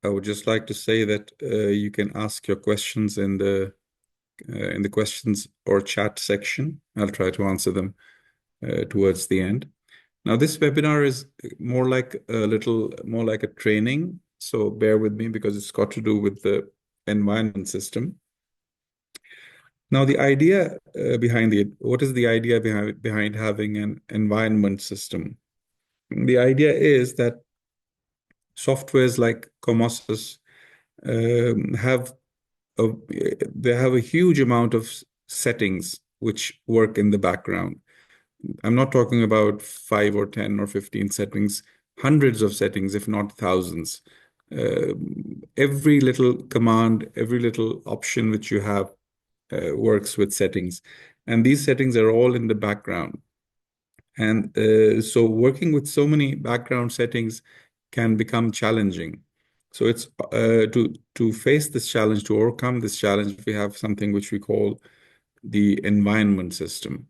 I would just like to say that you can ask your questions in the questions or chat section. I'll try to answer them towards the end. Now, this webinar is more like a little more like a training, so bear with me because it's got to do with the environment system. Now, the idea what is the idea behind having an environment system? The idea is that softwares like COMOSYS have they have a huge amount of settings which work in the background. I'm not talking about 5 or 10 or 15 settings, hundreds of settings, if not thousands. Every little command, every little option which you have works with settings. And these settings are all in the background. And so working with so many background settings can become challenging. So it's to face this challenge, to overcome this challenge, we have something which we call the environment system.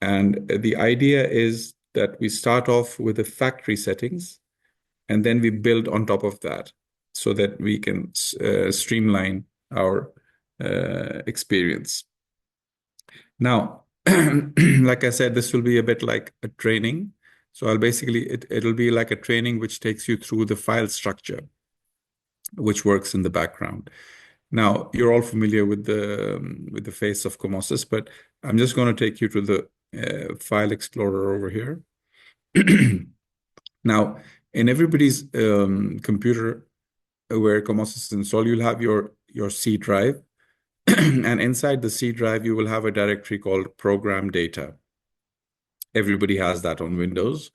And the idea is that we start off with the factory settings, and then we build on top of that so that we can streamline our experience. Now, like I said, this will be a bit like a training. So it'll be like a training which takes you through the file structure, which works in the background. Now, you're all familiar with the face of COMOSYS, but I'm just going to take you to the file explorer over here. Now, in everybody's computer where COMOSYS is installed, you'll have your C drive. And inside the C drive, you will have a directory called program data. Everybody has that on Windows.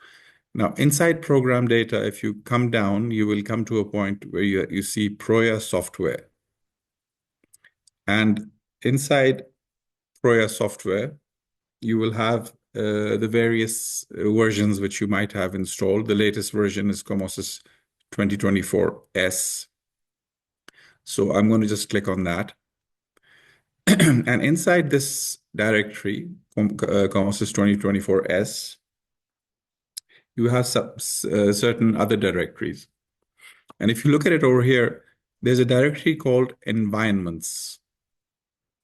Now, inside program data, if you come down, you will come to a point where you see Proya software. And inside Proya software, you will have the various versions which you might have installed. The latest version is COMOSYS 2024S. So I'm going to just click on that. And inside this directory, COMOSYS 2024S, you have certain other directories. And if you look at it over here, there's a directory called environments.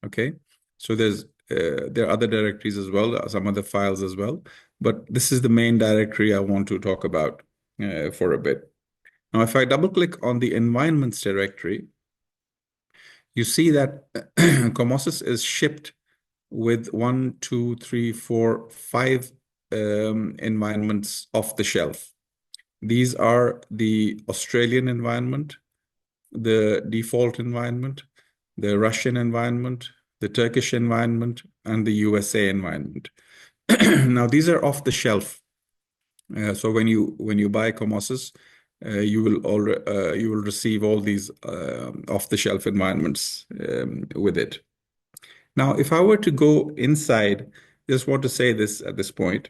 Okay, so there are other directories as well, some other files as well, but this is the main directory I want to talk about for a bit. Now, if I double click on the environments directory, you see that COMOSYS is shipped with 1, 2, 3, 4, 5 environments off the shelf. These are the Australian environment, the default environment, the Russian environment, the Turkish environment, and the USA environment. Now, these are off the shelf. So when you buy COMOSYS, you will receive all these off-the-shelf environments with it. Now, if I were to go inside, just want to say this at this point,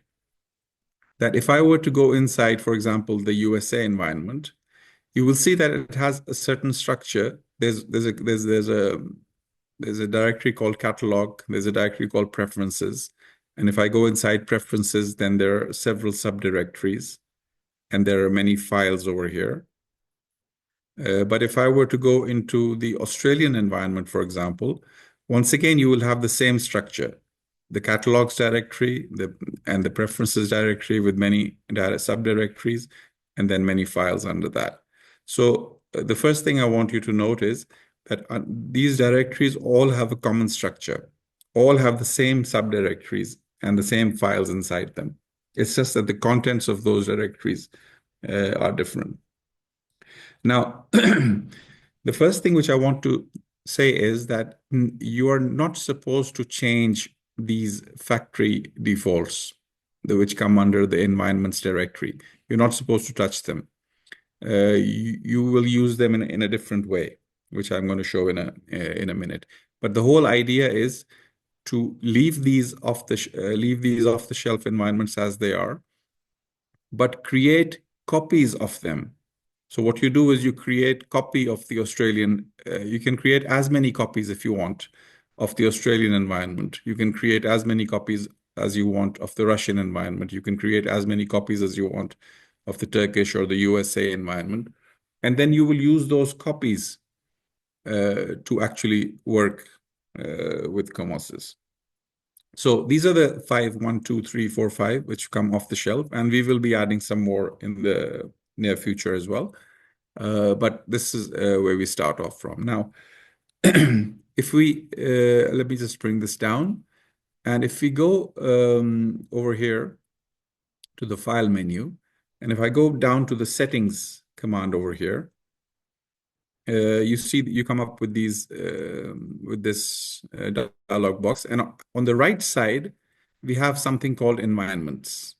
that if I were to go inside, for example, the USA environment, you will see that it has a certain structure. There's a directory called catalog. There's a directory called preferences. And if I go inside preferences, then there are several subdirectories. And there are many files over here. But if I were to go into the Australian environment, for example, once again, you will have the same structure. The catalogs directory and the preferences directory with many subdirectories, and then many files under that. So the first thing I want you to note is that these directories all have a common structure, all have the same subdirectories and the same files inside them. It's just that the contents of those directories are different. Now, the first thing which I want to say is that you are not supposed to change these factory defaults, which come under the environments directory. You're not supposed to touch them. You will use them in a different way, which I'm going to show in a minute. But the whole idea is to leave these off the shelf environments as they are, but create copies of them. So what you do is you create copy of the Australian. You can create as many copies if you want of the Australian environment. You can create as many copies as you want of the Russian environment. You can create as many copies as you want of the Turkish or the USA environment. And then you will use those copies to actually work with COMOSYS. So these are the 5, 1, 2, 3, 4, 5, which come off the shelf, and we will be adding some more in the near future as well. But this is where we start off from. Now, if we, let me just bring this down. And if we go over here to the file menu, and if I go down to the settings command over here, you see that you come up with these with this dialog box, and on the right side we have something called environments.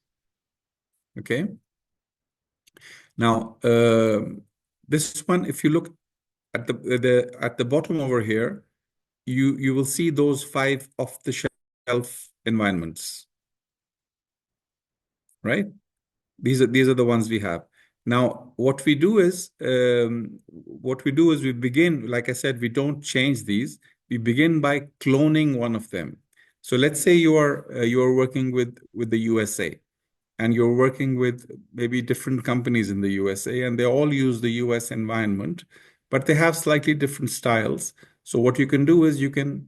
Okay. Now this one, if you look at the bottom over here, you will see those 5 off-the-shelf environments, right? These are the ones we have. Now, what we do is we begin, like I said, we don't change these. We begin by cloning one of them. So let's say you are working with the USA, and you're working with maybe different companies in the USA, and they all use the US environment, but they have slightly different styles. So what you can do is you can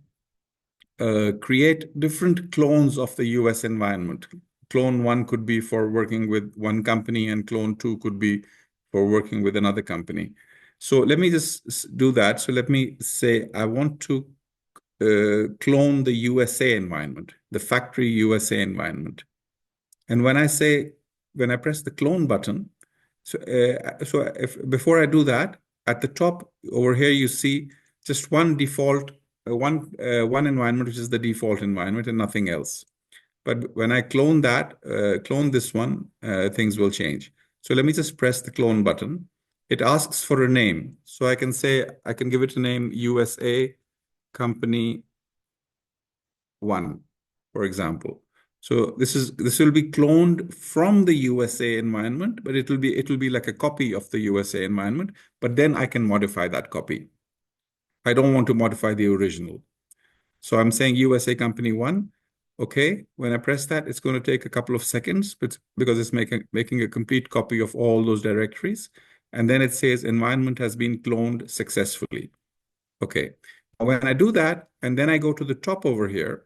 create different clones of the US environment. Clone 1 could be for working with one company, and clone 2 could be for working with another company. So let me just do that. So let me say I want to clone the USA environment, the factory USA environment. And when I press the clone button, before I do that, at the top over here, you see just one default, one environment, which is the default environment and nothing else. But when I clone this one, things will change. So let me just press the clone button. It asks for a name. So I can give it a name USA Company 1, for example. So this will be cloned from the USA environment, but it will be like a copy of the USA environment, but then I can modify that copy. I don't want to modify the original. So I'm saying USA Company 1. Okay, when I press that, it's going to take a couple of seconds, but because it's making a complete copy of all those directories. And then it says environment has been cloned successfully. Okay, when I do that, and then I go to the top over here,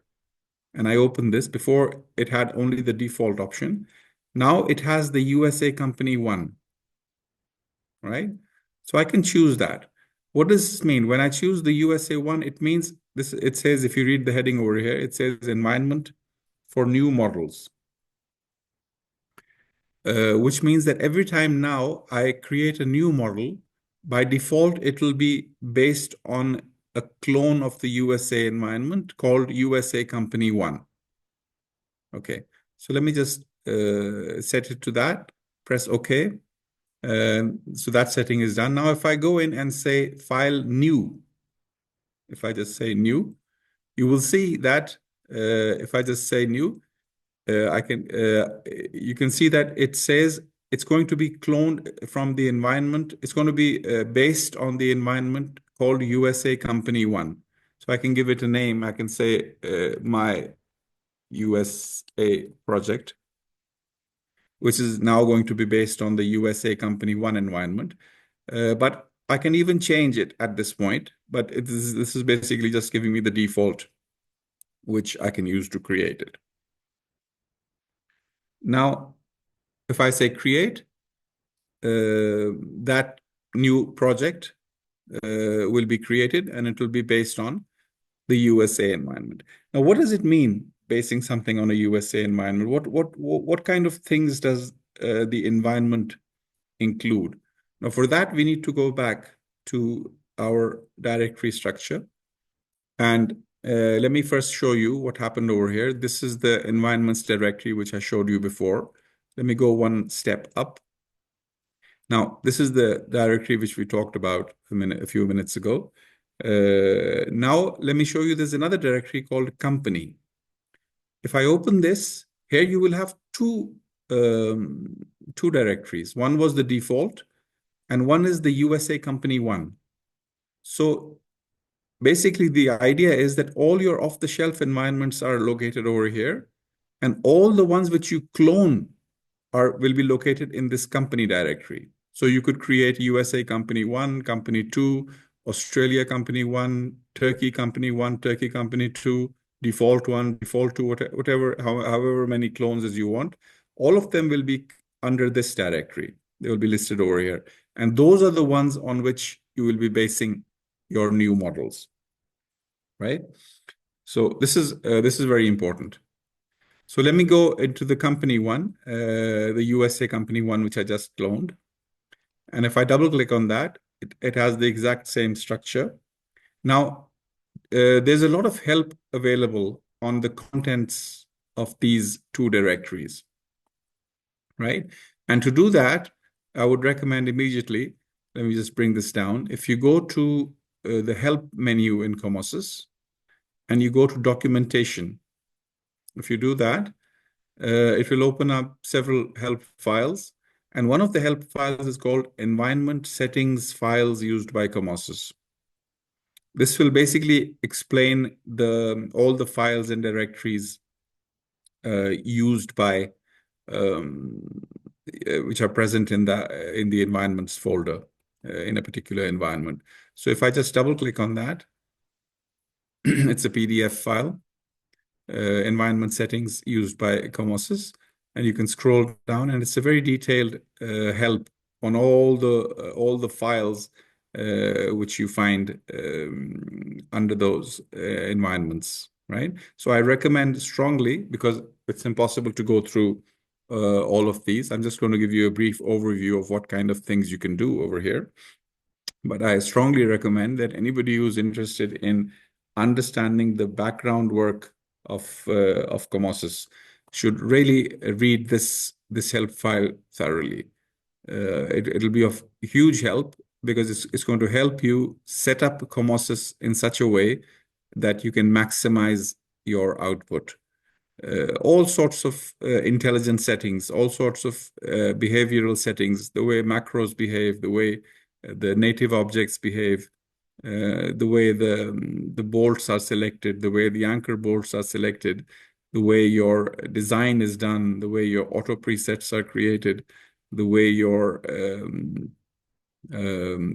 and I open this. Before it had only the default option. Now it has the USA Company 1, right? So I can choose that. What does this mean? When I choose the USA 1, it means this. It says, if you read the heading over here, it says environment for new models, which means that every time now I create a new model, by default, it will be based on a clone of the USA environment called USA Company 1. Okay, so let me just set it to that, press OK. So that setting is done. Now, if I go in and say File New, if I just say New, you will see that if I just say New, you can see that it says it's going to be cloned from the environment. It's going to be based on the environment called USA Company 1. So I can give it a name. I can say my USA project, which is now going to be based on the USA Company 1 environment. But I can even change it at this point. But this is basically just giving me the default, which I can use to create it. Now, if I say create, that new project will be created, and it will be based on the USA environment. Now, what does it mean, basing something on a USA environment? What kind of things does the environment include? Now, for that, we need to go back to our directory structure. And let me first show you what happened over here. This is the environments directory, which I showed you before. Let me go one step up. Now, this is the directory which we talked about a few minutes ago. Now, let me show you there's another directory called company. If I open this, here you will have two directories. One was the default, and one is the USA Company 1. So basically, the idea is that all your off-the-shelf environments are located over here, and all the ones which you clone will be located in this company directory. So you could create USA company 1, company 2, Australia company 1, Turkey company 1, Turkey company 2, default 1, default 2, whatever, however many clones as you want. All of them will be under this directory. They will be listed over here. And those are the ones on which you will be basing your new models, right? So this is very important. So let me go into the company one, the USA company one, which I just cloned. And if I double click on that, it has the exact same structure. Now, there's a lot of help available on the contents of these two directories, right? And to do that, I would recommend immediately, let me just bring this down. If you go to the help menu in COMOSYS and you go to documentation, if you do that, it will open up several help files. And one of the help files is called environment settings files used by COMOSYS. This will basically explain all the files and directories used by which are present in the environments folder in a particular environment. So if I just double click on that, it's a PDF file, environment settings used by COMOSYS, and you can scroll down, and it's a very detailed help on all the files which you find under those environments, right? So I recommend strongly, because it's impossible to go through all of these. I'm just going to give you a brief overview of what kind of things you can do over here. But I strongly recommend that anybody who's interested in understanding the background work of COMOSYS should really read this help file thoroughly. It'll be of huge help, because it's going to help you set up COMOSYS in such a way that you can maximize your output. All sorts of intelligent settings, all sorts of behavioral settings, the way macros behave, the way the native objects behave, the way the bolts are selected, the way the anchor bolts are selected, the way your design is done, the way your auto presets are created, the way your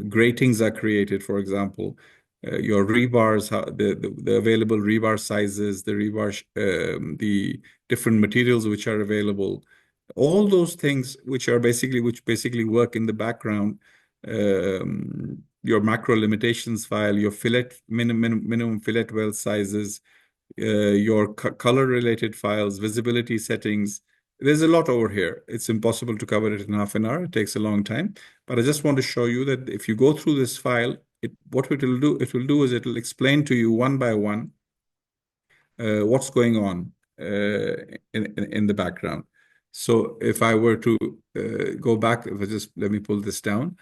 gratings are created, for example, your rebars, the available rebar sizes, the different materials which are available, all those things which basically work in the background. Your macro limitations file, your minimum fillet weld sizes, your color related files, visibility settings. There's a lot over here. It's impossible to cover it in half an hour. It takes a long time. But I just want to show you that if you go through this file, what it will do is it will explain to you one by one what's going on in the background. So if I were to go back, if I just let me pull this down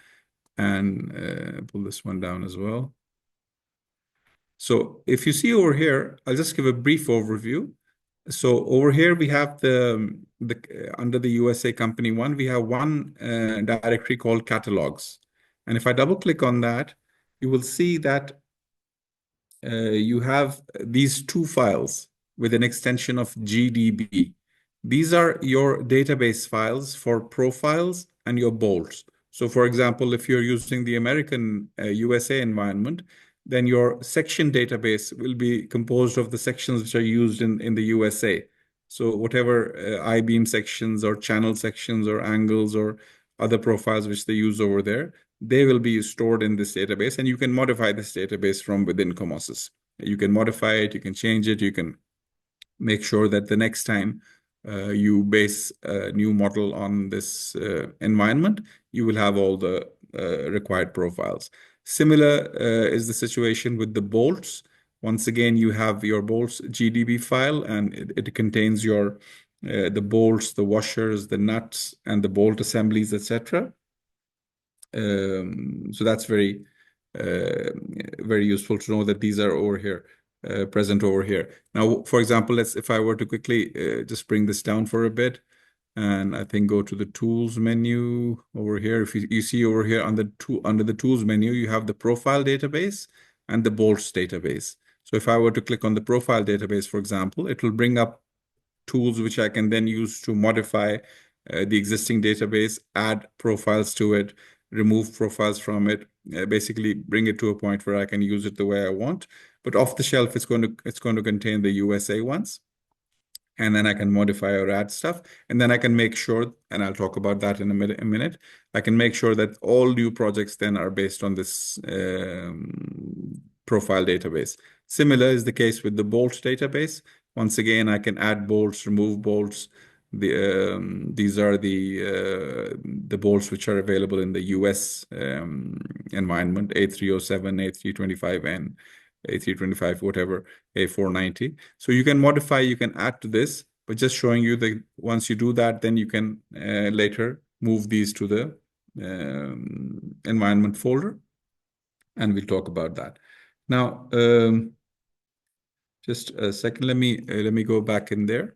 and pull this one down as well. So if you see over here, I'll just give a brief overview. So over here we have under the USA company one, we have one directory called catalogs. And if I double click on that, you will see that you have these two files with an extension of GDB. These are your database files for profiles and your bolts. So for example, if you're using the American USA environment, then your section database will be composed of the sections which are used in the USA. So whatever I-beam sections or channel sections or angles or other profiles which they use over there, they will be stored in this database, and you can modify this database from within COMOSYS. You can modify it, you can change it, you can make sure that the next time you base a new model on this environment, you will have all the required profiles. Similar is the situation with the bolts. Once again, you have your bolts GDB file, and it contains your the bolts, the washers, the nuts, and the bolt assemblies, etc. So that's very useful to know that these are over here, present over here. Now, for example, if I were to quickly just bring this down for a bit, and I think go to the tools menu over here. If you see over here under the tools menu, you have the profile database and the bolts database. So if I were to click on the profile database, for example, it will bring up tools which I can then use to modify the existing database, add profiles to it, remove profiles from it, basically bring it to a point where I can use it the way I want. But off the shelf, it's going to contain the USA ones. And then I can modify or add stuff. And then I can make sure, and I'll talk about that in a minute, I can make sure that all new projects then are based on this profile database. Similar is the case with the Bolt database. Once again, I can add bolts, remove bolts. These are the bolts which are available in the US environment, A307, A325N, A325, whatever, A490. So you can modify, you can add to this, but just showing you that once you do that, then you can later move these to the environment folder, and we'll talk about that. Now, just a second, let me go back in there.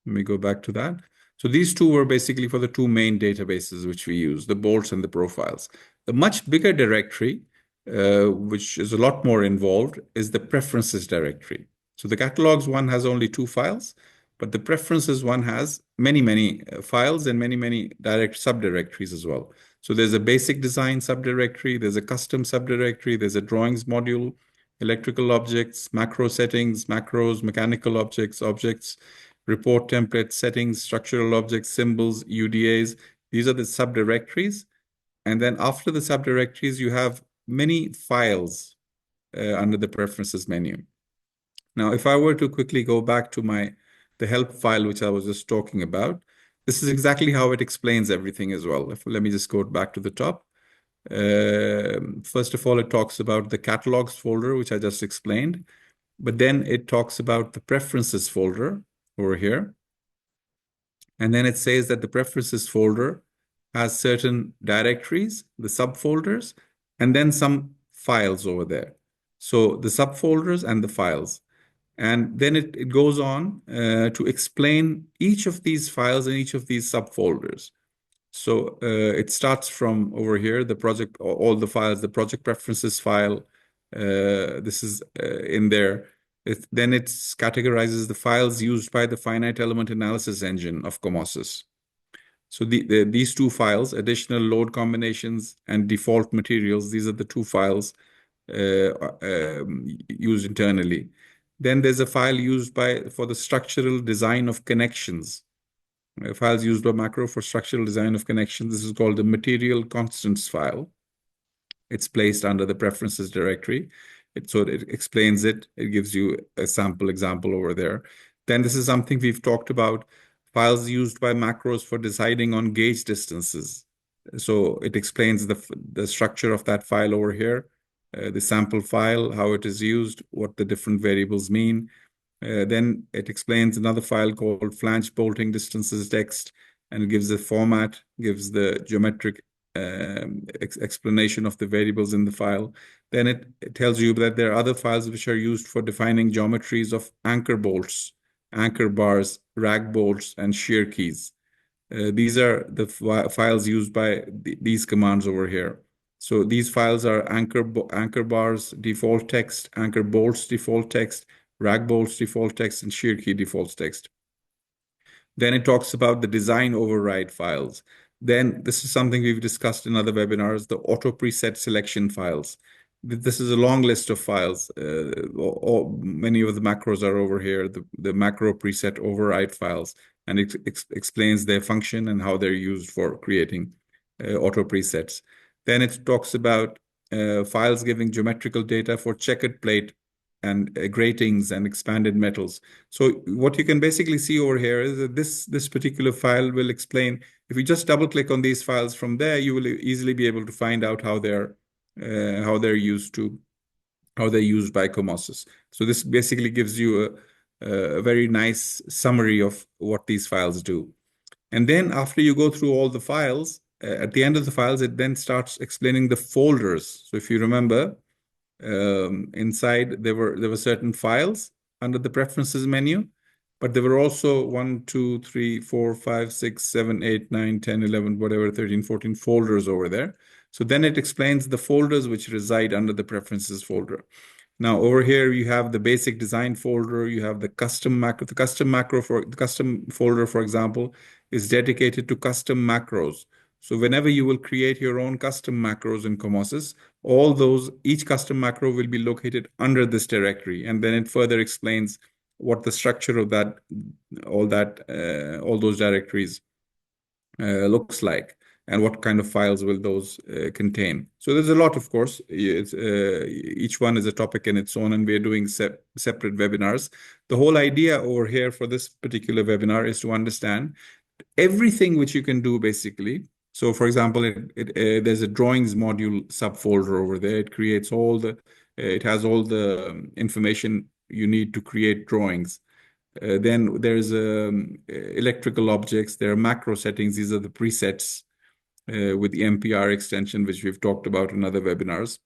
Let me go back to that. So these two were basically for the two main databases which we use, the bolts and the profiles. The much bigger directory, which is a lot more involved, is the preferences directory. So the catalogs one has only two files, but the preferences one has many files and many direct subdirectories as well. So there's a basic design subdirectory, there's a custom subdirectory, there's a drawings module, electrical objects, macro settings, macros, mechanical objects, report templates, settings, structural objects, symbols, UDAs. These are the subdirectories. And then after the subdirectories, you have many files under the preferences menu. Now, if I were to quickly go back to the help file, which I was just talking about, this is exactly how it explains everything as well. Let me just go back to the top. First of all, it talks about the catalogs folder, which I just explained. But then it talks about the preferences folder over here. And then it says that the preferences folder has certain directories, the subfolders, and then some files over there. So the subfolders and the files. And then it goes on to explain each of these files and each of these subfolders. So it starts from over here, the project, all the files, the project preferences file. This is in there. Then it categorizes the files used by the finite element analysis engine of COMOSYS. So these two files, additional load combinations and default materials, these are the two files used internally. Then there's a file used for the structural design of connections. Files used by macro for structural design of connections. This is called the material constants file. It's placed under the preferences directory. So it explains it. It gives you a sample example over there. Then this is something we've talked about, files used by macros for deciding on gauge distances. So it explains the structure of that file over here, the sample file, how it is used, what the different variables mean. Then it explains another file called flange bolting distances text, and it gives the format, gives the geometric explanation of the variables in the file. Then it tells you that there are other files which are used for defining geometries of anchor bolts, anchor bars, rag bolts, and shear keys. These are the files used by these commands over here. So these files are anchor bars default text, anchor bolts default text, rag bolts default text, and shear key default text. Then it talks about the design override files. Then this is something we've discussed in other webinars, the auto preset selection files. This is a long list of files. Many of the macros are over here, the macro preset override files, and it explains their function and how they're used for creating auto presets. Then it talks about files giving geometrical data for checkered plate and gratings and expanded metals. So what you can basically see over here is that this particular file will explain, if you just double click on these files from there, you will easily be able to find out how they're used by COMOSYS. So this basically gives you a very nice summary of what these files do. And then after you go through all the files, at the end of the files, it then starts explaining the folders. So if you remember, inside there were certain files under the preferences menu, but there were also 1, 2, 3, 4, 5, 6, 7, 8, 9, 10, 11, whatever, 13, 14 folders over there. So then it explains the folders which reside under the preferences folder. Now over here you have the basic design folder, you have the custom macro. The custom folder, for example, is dedicated to custom macros. So whenever you will create your own custom macros in COMOSYS, each custom macro will be located under this directory. And then it further explains what the structure of all those directories looks like, and what kind of files will those contain. So there's a lot, of course. Each one is a topic in its own, and we're doing separate webinars. The whole idea over here for this particular webinar is to understand everything which you can do, basically. So, for example, there's a drawings module subfolder over there. It has all the information you need to create drawings. Then there's electrical objects. There are macro settings. These are the presets with the MPR extension, which we've talked about in other webinars.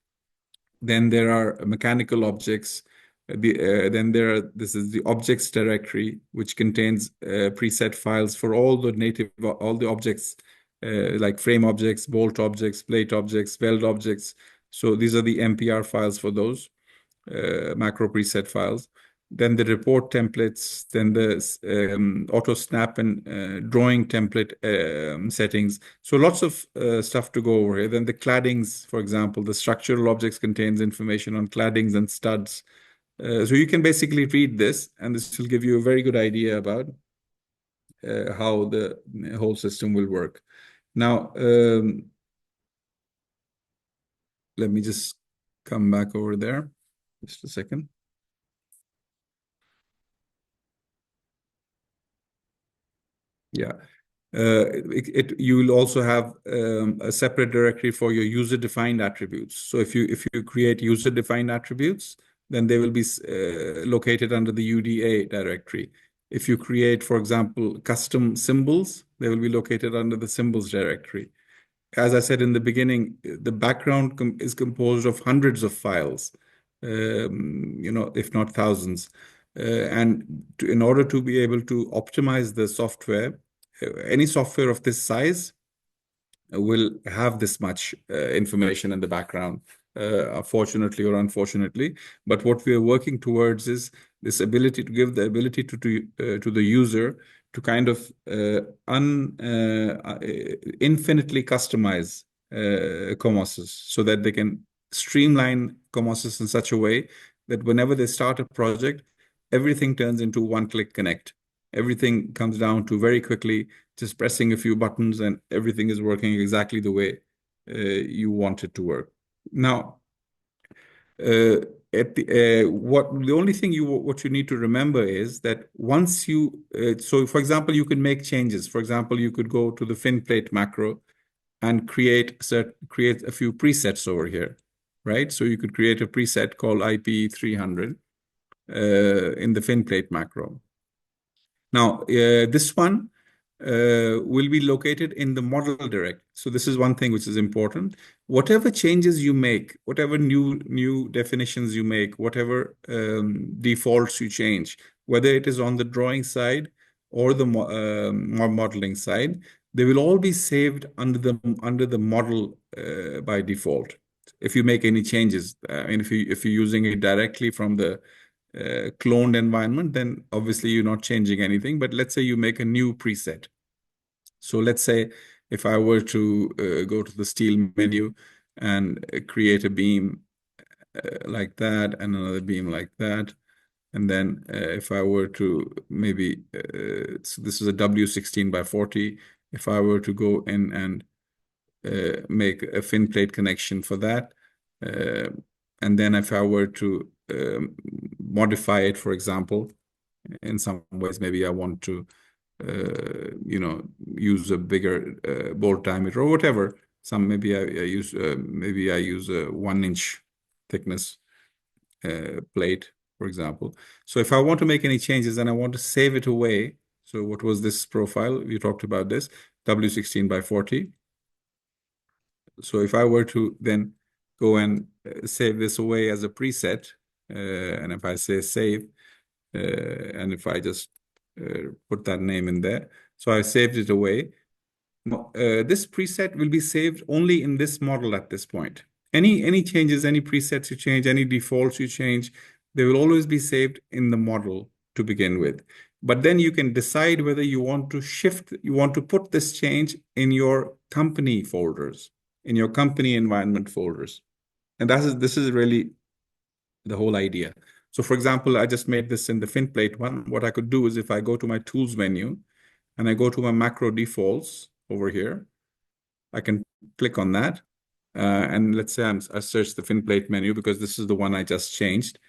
Then there are mechanical objects. This is the objects directory, which contains preset files for all the objects, like frame objects, bolt objects, plate objects, weld objects. So these are the MPR files for those macro preset files. Then the report templates, then the auto snap and drawing template settings. So lots of stuff to go over here. Then the claddings, for example, the structural objects contains information on claddings and studs. So you can basically read this, and this will give you a very good idea about how the whole system will work. Now, let me just come back over there. Just a second. Yeah. You will also have a separate directory for your user-defined attributes. So if you create user-defined attributes, then they will be located under the UDA directory. If you create, for example, custom symbols, they will be located under the symbols directory. As I said in the beginning, the background is composed of hundreds of files, if not thousands. In order to be able to optimize the software, any software of this size will have this much information in the background, fortunately or unfortunately. But what we are working towards is this ability to give the ability to the user to kind of infinitely customize COMOSYS, so that they can streamline COMOSYS in such a way that whenever they start a project, everything turns into one-click connect. Everything comes down to very quickly just pressing a few buttons, and everything is working exactly the way you want it to work. Now, the only thing what you need to remember is that once so for example, you can make changes. For example, you could go to the FinPlate macro and create a few presets over here, right? So you could create a preset called IP300 in the FinPlate macro. Now, this one will be located in the model direct. So this is one thing which is important. Whatever changes you make, whatever new definitions you make, whatever defaults you change, whether it is on the drawing side or the modeling side, they will all be saved under the model by default. If you make any changes, and if you're using it directly from the cloned environment, then obviously you're not changing anything. But let's say you make a new preset. So let's say if I were to go to the steel menu and create a beam like that, and another beam like that, and then if I were to maybe, so this is a W16 by 40, if I were to go in and make a fin plate connection for that, and then if I were to modify it, for example, in some ways, maybe I want to use a bigger bolt diameter or whatever. Maybe I use a 1-inch thickness plate, for example. So if I want to make any changes and I want to save it away, so what was this profile? We talked about this, W16 by 40. So if I were to then go and save this away as a preset, and if I say save, and if I just put that name in there, so I saved it away. This preset will be saved only in this model at this point. Any changes, any presets you change, any defaults you change, they will always be saved in the model to begin with. But then you can decide whether you want to put this change in your company folders, in your company environment folders. And this is really the whole idea. So for example, I just made this in the FinPlate one. What I could do is if I go to my tools menu and I go to my macro defaults over here, I can click on that. And let's say I search the FinPlate menu because this is the one I just changed.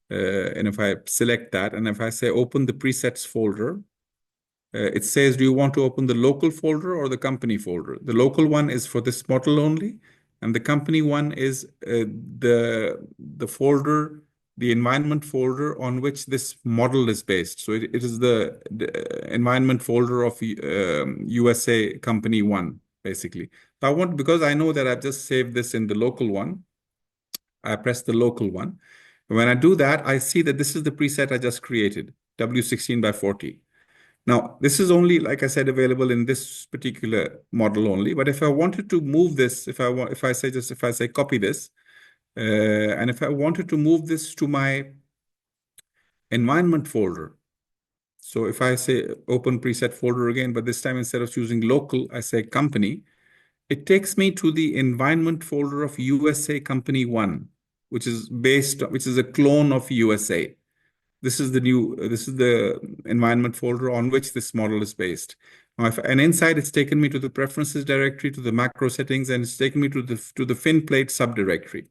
And if I select that, and if I say open the presets folder, it says, do you want to open the local folder or the company folder? The local one is for this model only, and the company one is the folder, the environment folder on which this model is based. So it is the environment folder of USA company one, basically. So because I know that I've just saved this in the local one, I press the local one. When I do that, I see that this is the preset I just created, W16 by 40. Now, this is only, like I said, available in this particular model only. But if I wanted to move this, if I say copy this, and if I wanted to move this to my environment folder, so if I say open preset folder again, but this time instead of choosing local, I say company, it takes me to the environment folder of USA Company 1, which is a clone of USA. This is the environment folder on which this model is based. Now, and inside it's taken me to the preferences directory, to the macro settings, and it's taken me to the FinPlate subdirectory.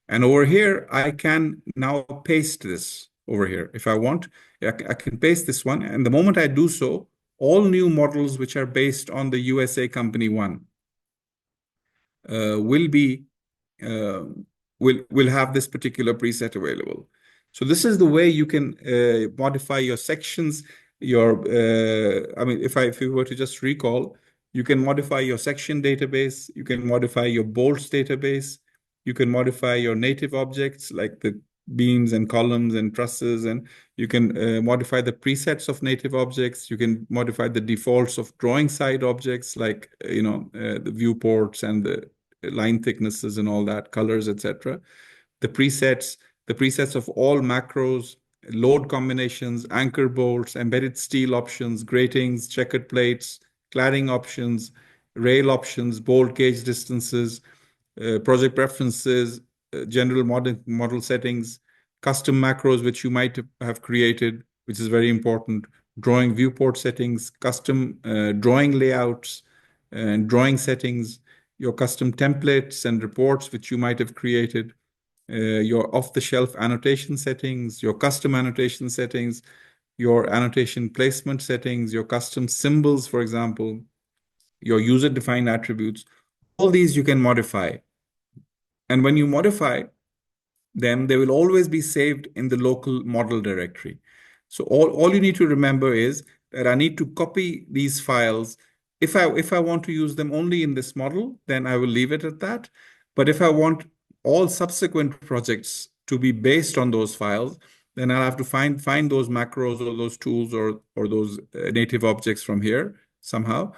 And over here, I can now paste this over here. If I want, I can paste this one. And the moment I do so, all new models which are based on the USA Company 1 will be will have this particular preset available. So this is the way you can modify your sections. I mean, if you were to just recall, you can modify your section database. You can modify your bolts database. You can modify your native objects like the beams and columns and trusses, and you can modify the presets of native objects. You can modify the defaults of drawing side objects like the viewports and the line thicknesses and all that, colors, etc. The presets of all macros, load combinations, anchor bolts, embedded steel options, gratings, checkered plates, cladding options, rail options, bolt gauge distances, project preferences, general model settings, custom macros which you might have created, which is very important, drawing viewport settings, custom drawing layouts, and drawing settings, your custom templates and reports which you might have created, your off-the-shelf annotation settings, your custom annotation settings, your annotation placement settings, your custom symbols, for example, your user-defined attributes. All these you can modify. And when you modify them, they will always be saved in the local model directory. So all you need to remember is that I need to copy these files. If I want to use them only in this model, then I will leave it at that. But if I want all subsequent projects to be based on those files, then I'll have to find those macros or those tools or those native objects from here somehow.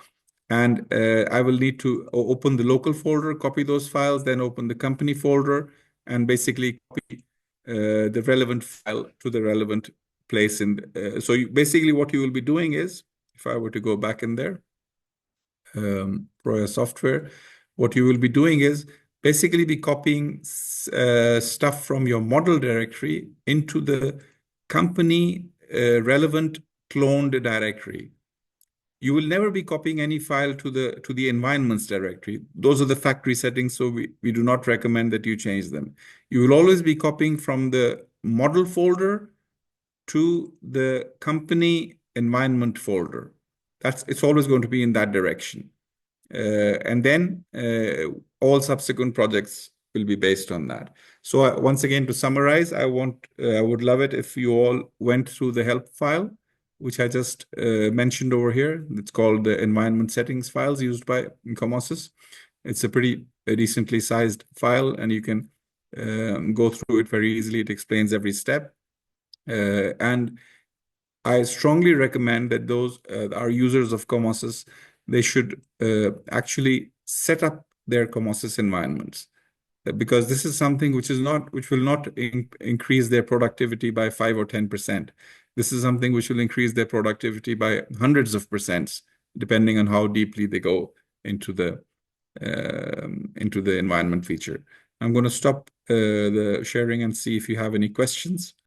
And I will need to open the local folder, copy those files, then open the company folder, and basically copy the relevant file to the relevant place. So basically what you will be doing is, if I were to go back in there, Proya software, what you will be doing is basically be copying stuff from your model directory into the company relevant cloned directory. You will never be copying any file to the environments directory. Those are the factory settings, so we do not recommend that you change them. You will always be copying from the model folder to the company environment folder. It's always going to be in that direction. And then all subsequent projects will be based on that. So once again, to summarize, I would love it if you all went through the help file, which I just mentioned over here. It's called the environment settings files used by COMOSYS. It's a pretty decently sized file, and you can go through it very easily. It explains every step. And I strongly recommend that those are users of COMOSYS, they should actually set up their COMOSYS environments, because this is something which will not increase their productivity by 5 or 10%. this is something which will increase their productivity by hundreds of percents, depending on how deeply they go into the environment feature. I'm going to stop the sharing and see if you have any questions.